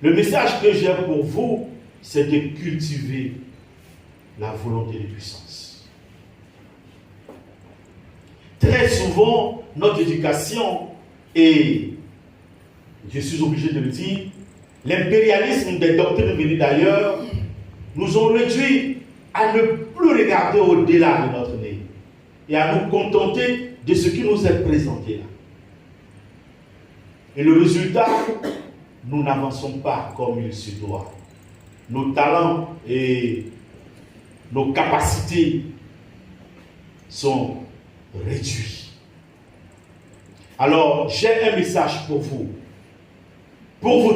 Le message que j'ai pour vous, c'est de cultiver la volonté de puissance. Très souvent, notre éducation, et je suis obligé de le dire, l'impérialisme des doctrines venues d'ailleurs nous ont réduit à ne plus regarder au-delà de notre nez et à nous contenter de ce qui nous est présenté là. Et le résultat, nous n'avançons pas comme il se doit. Nos talents et nos capacités sont réduits. Alors, j'ai un message pour vous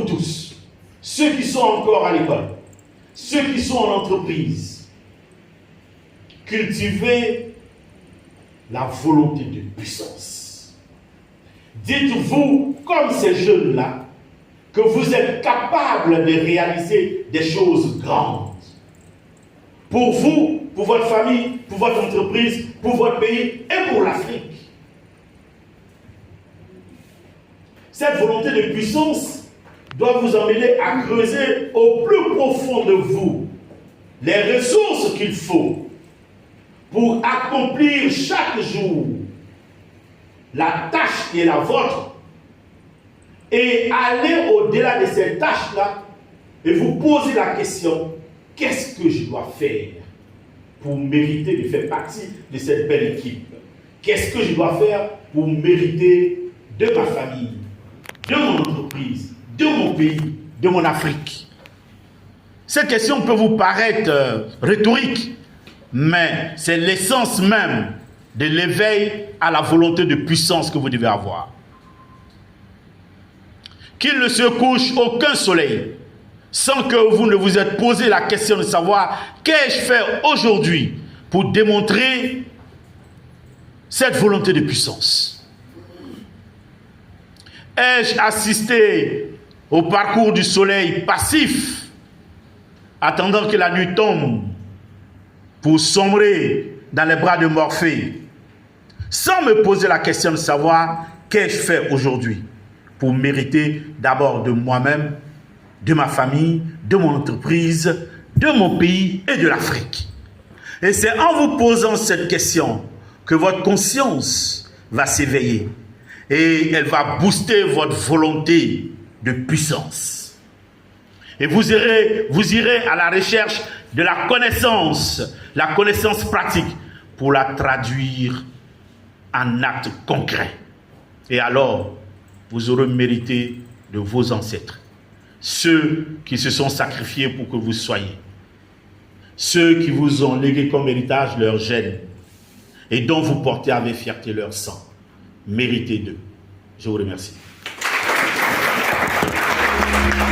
tous, ceux qui sont encore à l'école, ceux qui sont en entreprise. Cultivez la volonté de puissance. Dites-vous, comme ces jeunes-là, que vous êtes capables de réaliser des choses grandes. Pour vous, pour votre famille, pour votre entreprise, pour votre pays et pour l'Afrique. Cette volonté de puissance doit vous emmener à creuser au plus profond de vous les ressources qu'il faut pour accomplir chaque jour la tâche qui est la vôtre et aller au-delà de cette tâche-là et vous poser la question, qu'est-ce que je dois faire pour mériter de faire partie de cette belle équipe? Qu'est-ce que je dois faire pour mériter de ma famille, de mon entreprise, de mon pays, de mon Afrique? Cette question peut vous paraître rhétorique, mais c'est l'essence même de l'éveil à la volonté de puissance que vous devez avoir. Qu'il ne se couche aucun soleil sans que vous ne vous êtes posé la question de savoir qu'ai-je fait aujourd'hui pour démontrer cette volonté de puissance. Ai-je assisté au parcours du soleil passif, attendant que la nuit tombe pour sombrer dans les bras de Morphée, sans me poser la question de savoir qu'ai-je fait aujourd'hui pour mériter d'abord de moi-même, de ma famille, de mon entreprise, de mon pays et de l'Afrique. Et c'est en vous posant cette question que votre conscience va s'éveiller et elle va booster votre volonté de puissance. Et vous irez à la recherche de la connaissance pratique pour la traduire en actes concrets. Et alors, vous aurez mérité de vos ancêtres, ceux qui se sont sacrifiés pour que vous soyez, ceux qui vous ont légué comme héritage leur gène et dont vous portez avec fierté leur sang. Méritez d'eux. Je vous remercie.